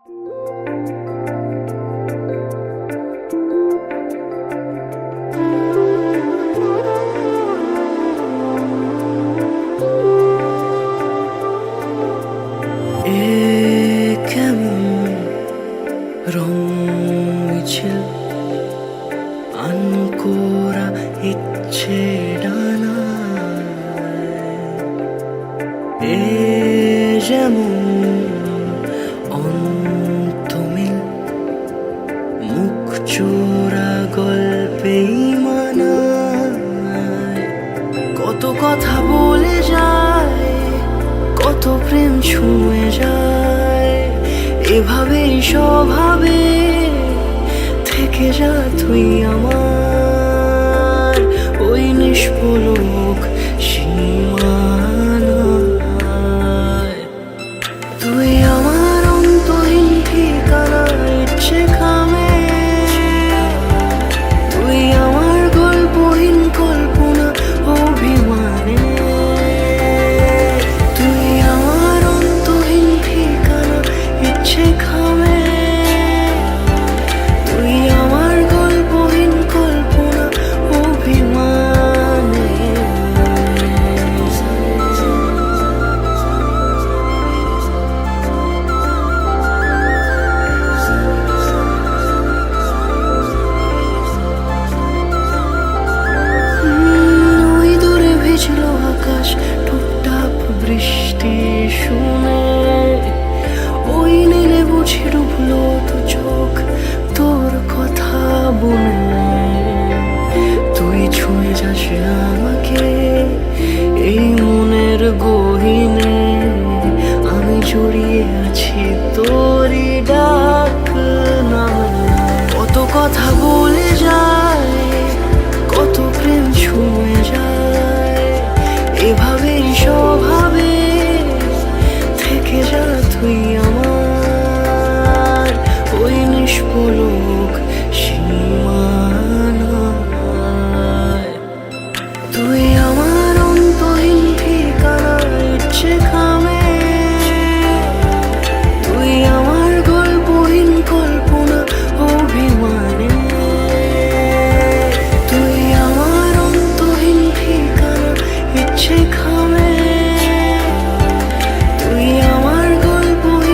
রং মিছিল আনকোরা ইচ্ছে ডানায়, এ যেমন অন্তমিল মুখ চোরা গল্পেই মানায়। কত কথা বলে যায়, কত প্রেম ছুঁয়ে যায়, এভাবেই স্বভাবে থেকে যা তুই আমার ওই নিষ্পলক সীমানায়। তুই আমার অন্তহীন ঠিকানা ইচ্ছে খামে, তুই আমার গল্পহীন কল্পনা অভিমানে। তুই আমার অন্তহীন ঠিকানা ইচ্ছে খামে, তুই আমার গল্পহীন কল্পনা অভিমানে। ওই দূরে ভিজল আকাশ টুপটাপ বৃষ্টি শুনে, ওই নীলে বুঝি ডুবলো দু চোখ তোর কথা বনে। তুই ছুঁয়ে যাস আমাকে এই মনের গহীনে, আমি জড়িয়ে আছি তোরই ডাক নামে। কত কথা বলে যায়, কত প্রেম ছুঁয়ে যায়, এভাবেই স্বভাবে থেকে যা তুই আমার ওই নিষ্পলক সীমানায়। তুই আমার অন্তহীন ঠিকানা ইচ্ছে খামে, তুই আমার গল্পহীন কল্পনা অভিমানে। তুই আমার অন্তহীন ঠিকানা ইচ্ছে খামে, তুই আমার গল্পহীন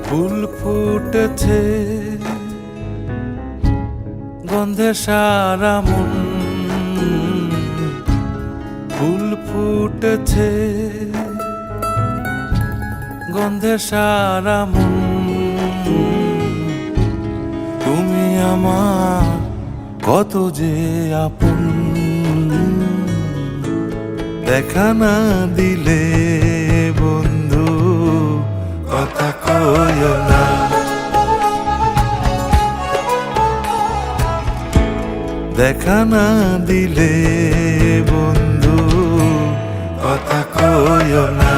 ফুল ফুটেছে গন্ধে সারা মন, ফুল ফুটেছে গন্ধে সারা মন। তুমি আমার কত যে আপন, দেখা না দিলে বন্ধু কথা কইও না। দেখা না দিলে বন্ধু কথা কইও না।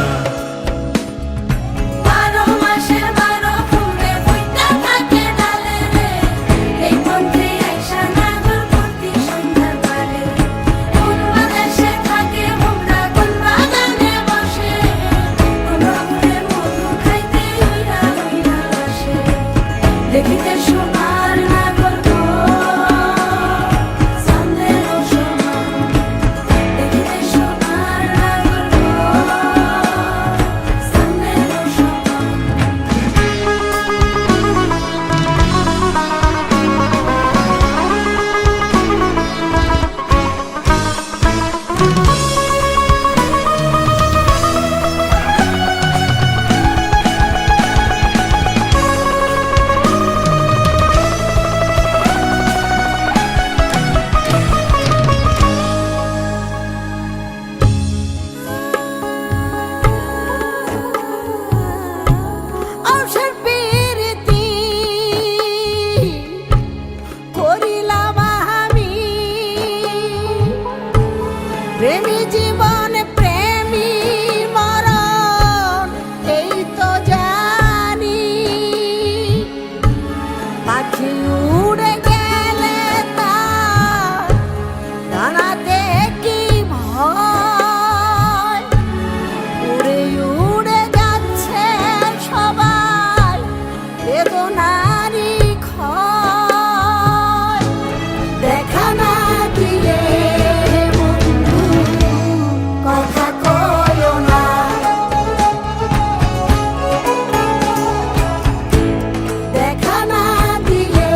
দেখিতে সোনার নাগর গো, চাঁদেরও সমান। দেখিতে সোনার নাগর গো, চাঁদেরও সমান। প্রেমী জীবন প্রেমী মরণ এই তো জানি। পাখি উড়ে গেলে তার ডানাতে কি ভয়, উড়ে উড়ে যাচ্ছে সবাই বেদনারি ক্ষয়। দেখা না দিলে কথা কইও না। দেখা না দিলে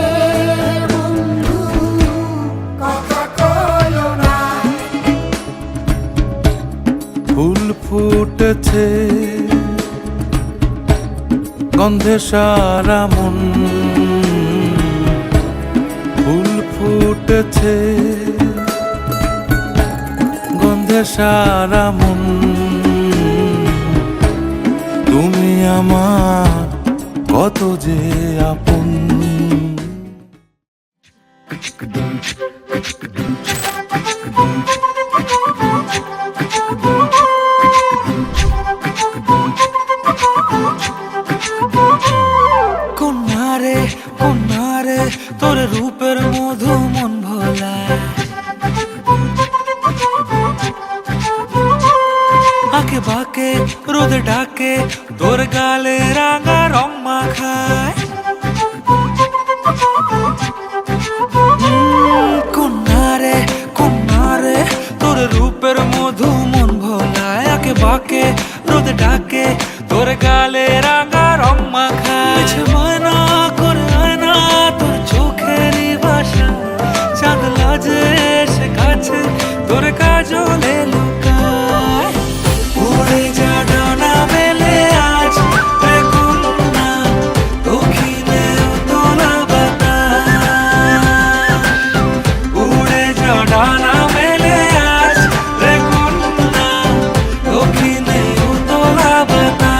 বন্ধু কথা কইও না। ফুল ফুটেছে গন্ধে সারা মন, ফুল ফুটেছে গন্ধে সারা মন। তুমি আমার কত যে আপন। কন্যারে কন্যারে তোর রূপের মধু মন ভোলা, আঁকে বাঁকে রোদে ডাকে তোর গালে রাঙা রং মাখায়। কন্যারে কন্যারে তোর রূপের মধু মন ভোলায়, আঁকে বাঁকে রোদে ডাকে তোর গালে রাঙা রং মাখায়। মানা করে আয়না তোর চোখেরই ভাষা, চাঁদ লাজে সে কাছে তোর কাজলে লুকায়। উড়ে যা ডানা মেলে আজ রে কন্যা, দক্ষিণে উতলা বাতাস। উড়ে যা ডানা মেলে আজ রে কন্যা, দক্ষিণে উতলা বাতাস।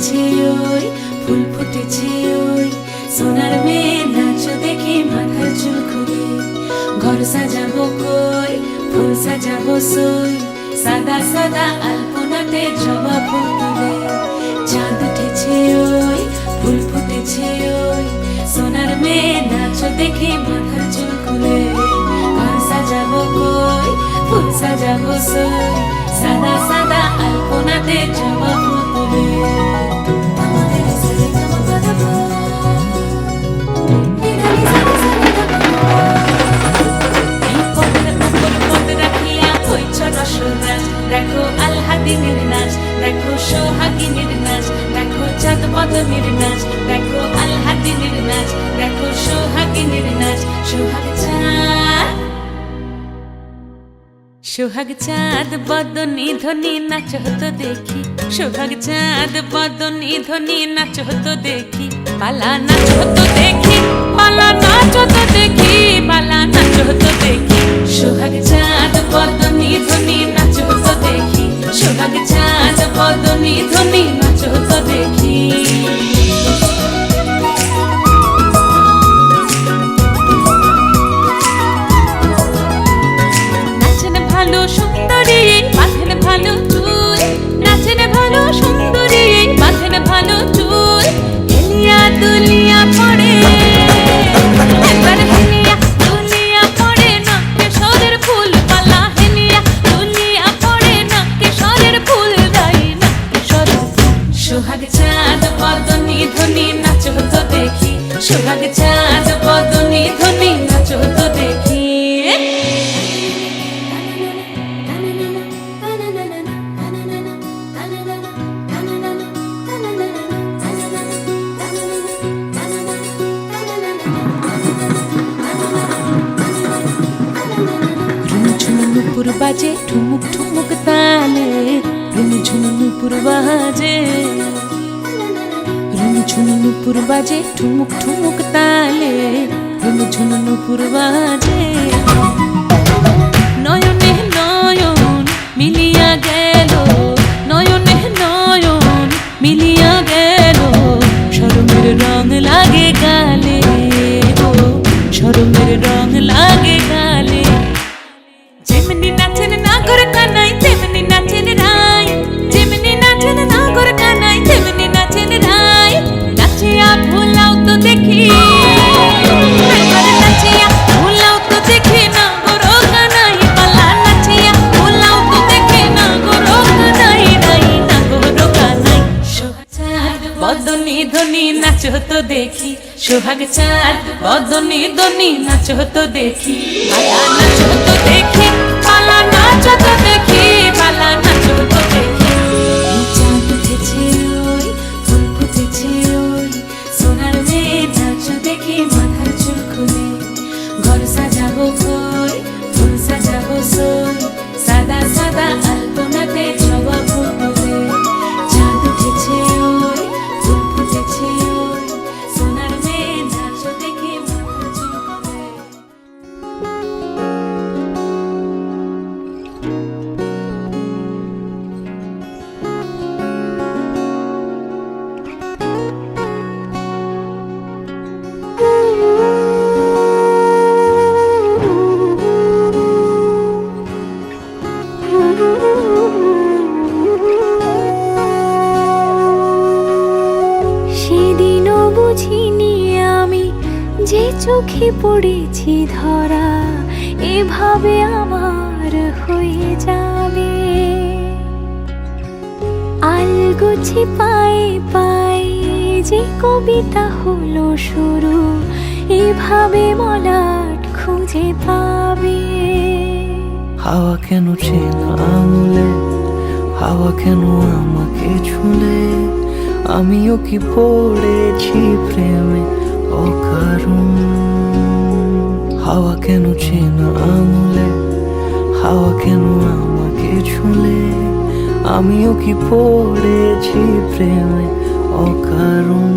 উঠেছে ওই ফুল ফুটেছে ওই সোনার মেয়ে নাচ দেখে মাথার চুল খুলে ঘর সাজাবো কই ফুল সাজাবো সই সাদা সাদা আলপনাতে জবা ফুল তুলে চাঁদ উঠেছে ওই ফুল ফুটেছে ওই সোনার মেয়ে নাচ দেখে মাথার চুল খুলে ঘর সাজাবো কই ফুল সাজাবো সই সাদা সাদা আলপনাতে জবা ফুল তুলে দেখো আলহাদিনের নাচ দেখো সোহাগিনীর নাচ দেখো চাঁদ পদমের নাচ দেখো আলহাদিনের নাচ দেখো সোহাগিনীর নাচ সোহাগ চাঁদ বদনী ধ্বনি নাচ হতো দেখি সোহাগ চাঁদ বদনী ধ্বনি নাচ হতো দেখি পালা নাচ হতো দেখি পালা নাচ হতো দেখি পালা নাচ হতো দেখি সোহাগ চাঁদ বদনী ধ্বনি নাচ হতো দেখি সোহাগ চাঁদ বদনী ধ্বনি নাচ হতো দেখি ভালো সুন্দরী মাথেন ভালো চুল নাচেন ভালো সুন্দরী মাথেন ভালো চুল হেলিয়া দুলিয়া পড়ে একবার হেলিয়া দুলিয়া পড়ে নাকে সরের ফুল পালা হেলিয়া দুলিয়া পড়ে নাকে সরের ফুল দাই নাকে সরের সোহাগ চাঁদ বদনী ধ্বনি নাচ হতো দেখি সোহাগ চাঁদ বদনী ধ্বনি নাচ হতো দেখি নুপুর বাজে ঠুমুক ঠুমুক তালে ঝুনু নুপুর বাজে ঝুনু নুপুর বাজে ঠুমুক ঠুমুক তালে ঝুনু নুপুর বাজে নয়নে নয়ন মিলিয়া গেল নয়নে নয়ন মিলিয়া গেল শরমের রং লাগে গালে গো শরমের রং লাগে গালে যেমনি নাচেন নাগর কানাই তেমনি নাচেন রাই যেমনি নাচেন নাগর কানাই তেমনি নাচেন রাই নাচিয়া ভুলাও তো দেখি একবার নাচিয়া ভুলাও তো দেখি নাগর কানাই পালা নাচিয়া ভুলাও তো দেখি নাগর কানাই রাই নাগর কানাই সোহাগ চাঁদ বদনী ধ্বনি নাচ হতো দেখি সোহাগ চাঁদ বদনী ধ্বনি নাচ হতো দেখি পালা নাচ হতো দেখি পালা নাচ হতো দেখি পালা নাচ হতো দেখি চাঁদ উঠেছে ওই ফুল ফুটেছে ওই সোনার মেয়ে নাচ দেখি মাথার চুল খুলে ঘর সাজাবো কই ফুল সাজাবো সই সাদা সাদা আলপনাতে জবা ফুল তুলে চাঁদ উঠেছে ওই ফুল ফুটেছে ওই সোনার মেয়ে নাচ দেখি মাথার চুল খুলে সেদিনও বুঝিনি আমি যে চোখে পড়েছি ধরা এভাবে আমার হয়ে যাবে আলগোছে পায়ে পায়ে যে কবিতা হলো শুরু এভাবে মলাট খুঁজে পাবে হাওয়া কেন চেনা আঙুলে হাওয়া কেন আমাকে ছুলে আমিও কি পড়েছি প্রেমে অকারণ হাওয়া কেন চেনা আঙুলে হাওয়া কেন আমাকে ছুলে আমিও কি পড়েছি প্রেমে অকারণ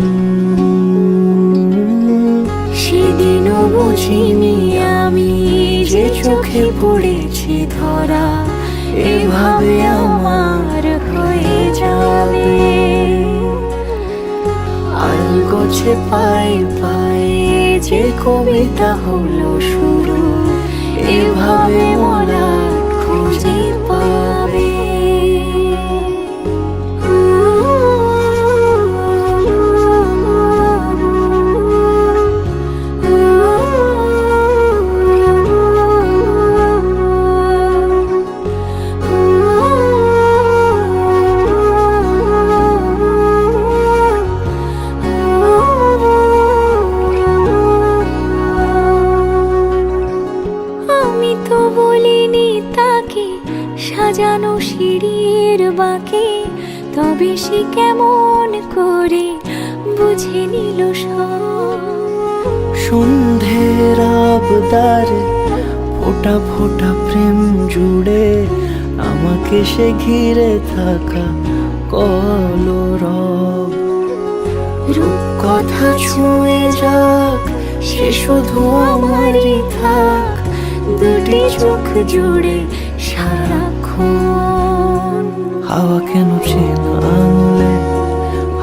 সেদিনও বুঝিনি আমি যে চোখে পড়েছি ধরা এভাবে আমার হয়ে যাবে গোছে পায়ে পায়ে যে কবিতা হলো শুরু, এভাবে মলাট খুঁজে পাবে। আমি তো বলিনি তাকে সাজানো সিঁড়ির বাঁকে, তবে সে কেমন করে বুঝে নিল সব। সন্ধ্যের আবদারে ফোটা ফোটা প্রেম জুড়ে আমাকে সে ঘিরে থাকা কলরব। রূপ কথা ছুঁয়ে যাক, সে শুধু আমারই থাক, দুটি চোখ জুড়ে সারাক্ষণ। হাওয়া কেন চেনা আঙুলে,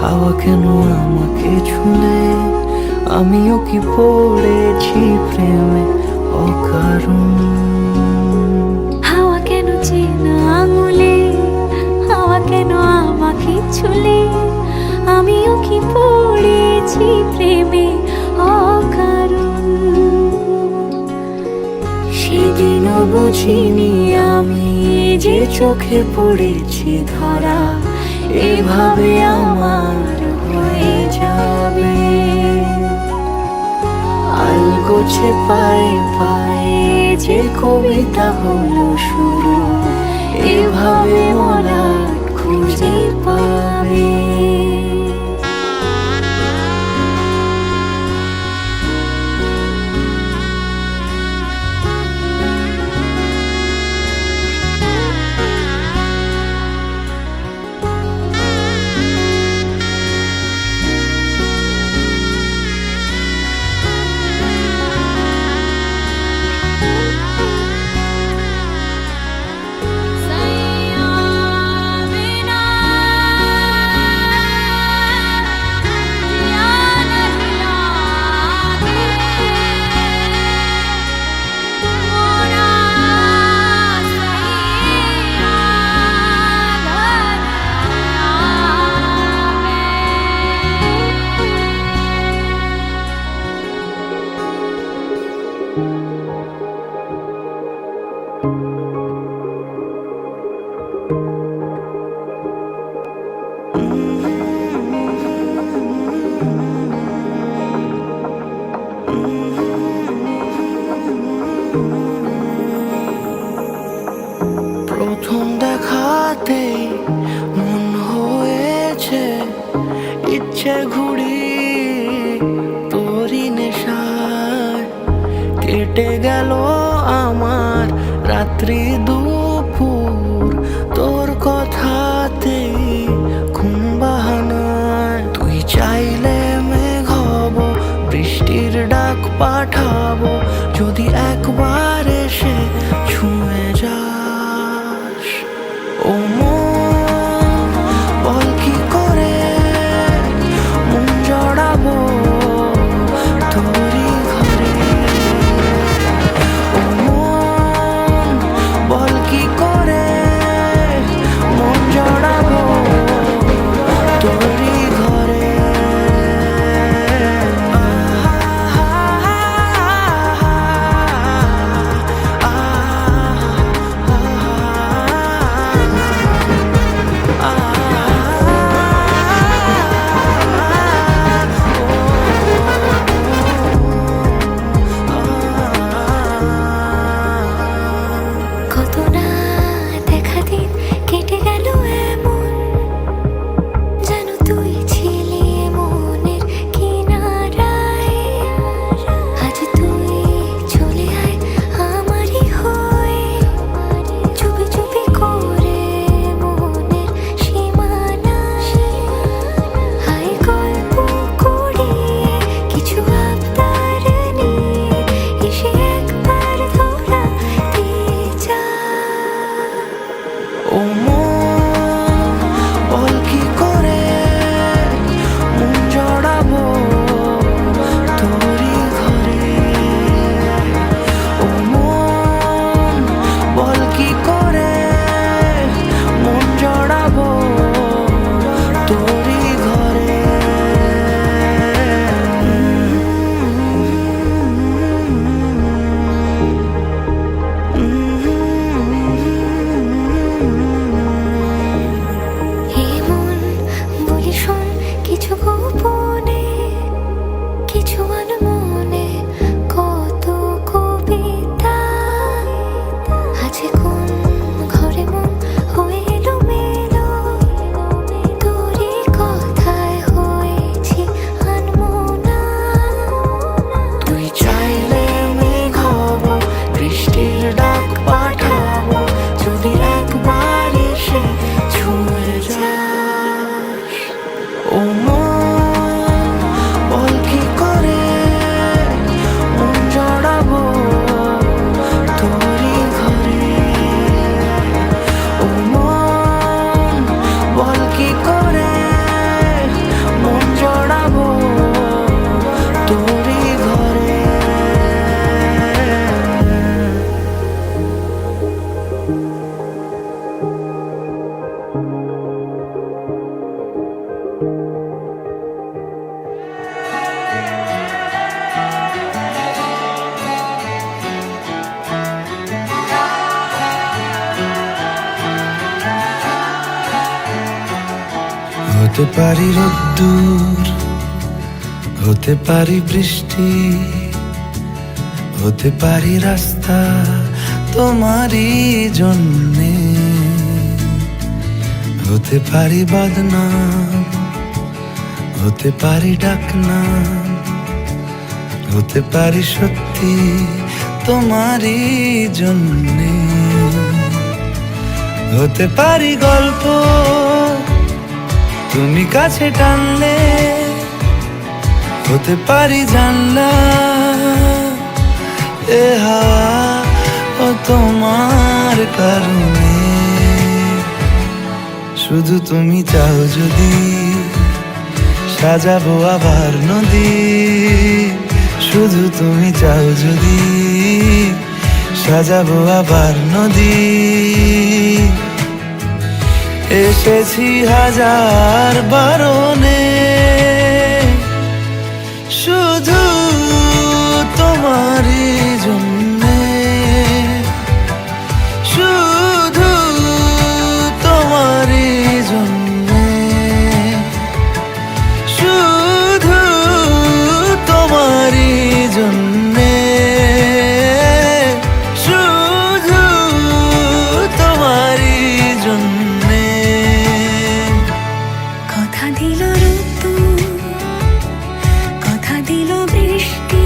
হাওয়া কেন আমাকে ছুলে, আমিও কি পড়েছি প্রেমে অকারণ। হাওয়া কেন চেনা আঙুলে, হাওয়া কেন আমাকে ছুলে, আমিও কি পড়েছি প্রেমে অকারণ। সেদিনও বুঝিনি আমি যে চোখে পড়েছি ধরা, এভাবে আমার হয়ে যাবে। আলগোছে পায়ে পায়ে যে কবিতা হলো শুরু, এভাবে মলাট খুঁজে পাবে। প্রথম দেখাতেই মন হয়েছে ইচ্ছে ঘুড়ি তোরই নেশায়। কেটে গেল আমার রাত্রি দুপুর তোর কথাতেই ঘুম বাহানায়। তুই চাইলে মেঘ হব, বৃষ্টির ডাক পাঠাবো, যদি একবার এসে ছুঁয়ে যাস। ও মন বল কি করে মন জড়াবো তোরই ঘরে। ও মন বল হতে পারি রোদ্দুর, হতে পারি বৃষ্টি, হতে পারি রাস্তা তোমারই জন্যে, হতে পারি বদনাম, হতে পারি ডাকনাম, হতে পারি সত্যি তোমারই জন্যে, হতে পারি গল্প তুমি কাছে টানলে, হতে পারি জানলা এ হাওয়া ও তোমার কারণে। শুধু তুমি চাও যদি সাজাবো আবার নদী, শুধু তুমি চাও যদি সাজাবো আবার নদী। এসেছি হাজার বারণে শুধু তোমারই জন্যে, শুধু তোমারই জন্যে, শুধু তোমারই জন্যে, শুধু তোমারই জন্যে। কথা দিল ঋতু, কথা দিল বৃষ্টি,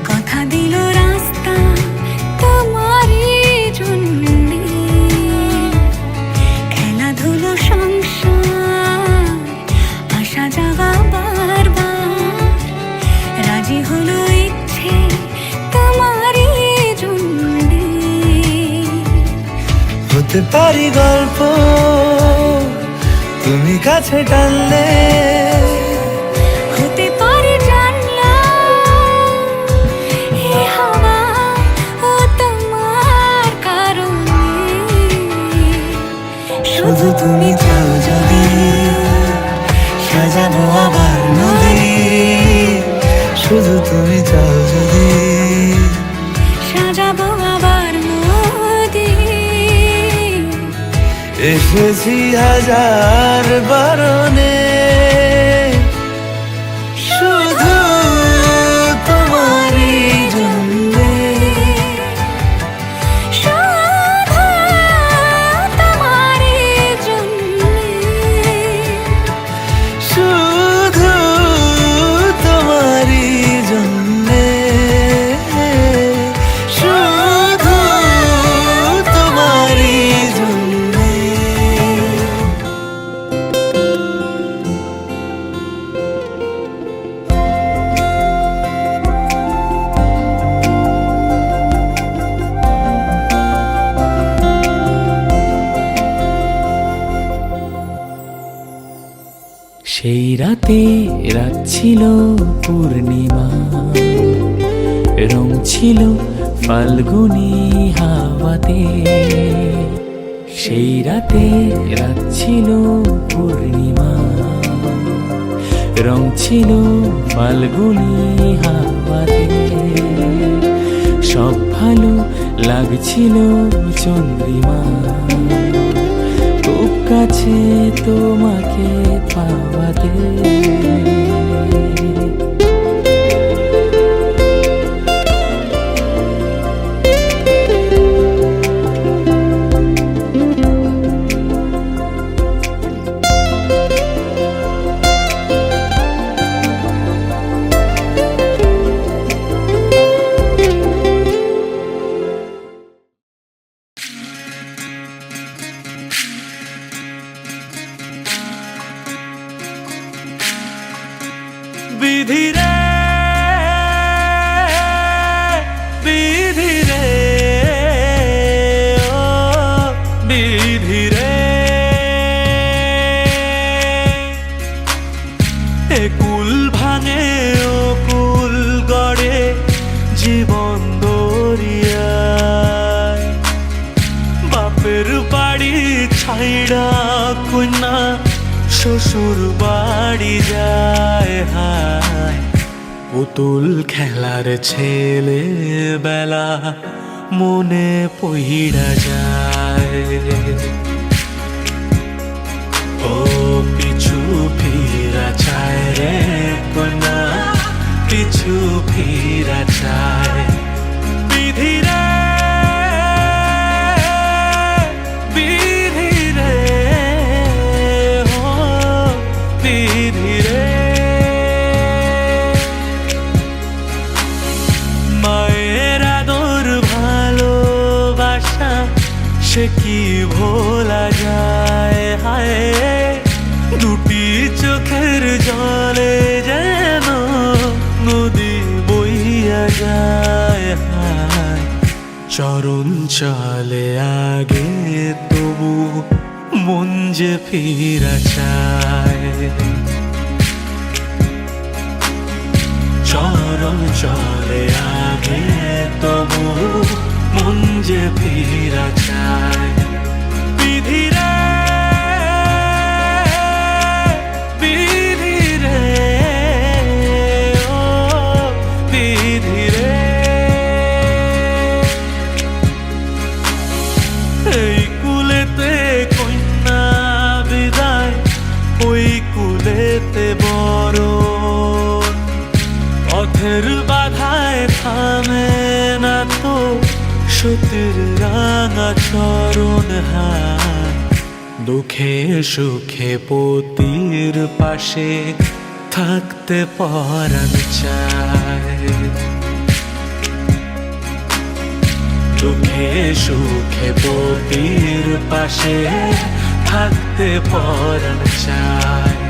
কথা দিল রাস্তা তোমারই জন্যে, খেলাধুলো সংসার আশা জাগা বারবার, রাজি হলো ইচ্ছে তোমারই জন্যে। হতে পারি গল্প তুমি কাছে টানলে, হতে পারে জানলা এ হাওয়া ও তোমার কারণে। শুধু তুমি চাও যদি সাজাবো আবার নদী, শুধু তুমি চাও যদি সাজাবো আবার নদী। এসেছি হাজার বারণে শুধু তোমারই জন্যে, শুধু তোমারই জন্যে, শুধু তোমারই জন্যে, শুধু তোমারই জন্যে। সেই রাতে রাত ছিল পূর্ণিমা, রং ছিল ফাল্গুনি হাওয়াতে। সেই রাতে রাত ছিল পূর্ণিমা, রং ছিল ফাল্গুনি হাওয়াতে। সব ভালো লাগছিল চন্দ্রিমা, খুব কাছে তোমাকে পাওয়াতে। বিধি রে, বিধি রে, ও বিধি রে, এ কুল ভাঙে ও কুল গড়ে জীবন দরিয়ায়। বাপের বাড়ি ছাইড়া কন্যা শ্বশুর বাড়ি যায়, হায় পুতুল খেলার ছেলে বেলা মনে পইড়া যায়। ও ও পিছু ফিরা চায় রে কন্যা, পিছু ফিরা চায়। বিধি রে, বিধি রে, ও বিধি রে। মায়ের আদর ভালোবাসা সে কি ভোলা যায়, হায় দুটি চোখের জলে যেন নদী বইয়া যায়, হায় চরণ চলে আগে তবু মন যে ফিরা চায়। চরণ চলে আগে তবু মন যে ফিরা চায়। বিধি রে, বিধি রে, ও বিধি রে। এই কুলেতে কন্যা বিদায়, ওই কুলেতে বড় পথের বাধায় থামে না তো সতীর রাঙা চরণ, হায় দুঃখে সুখে পতির পাশে থাকতে পরাণ চায়। দুঃখে সুখে পতির পাশে থাকতে পরাণ চায়।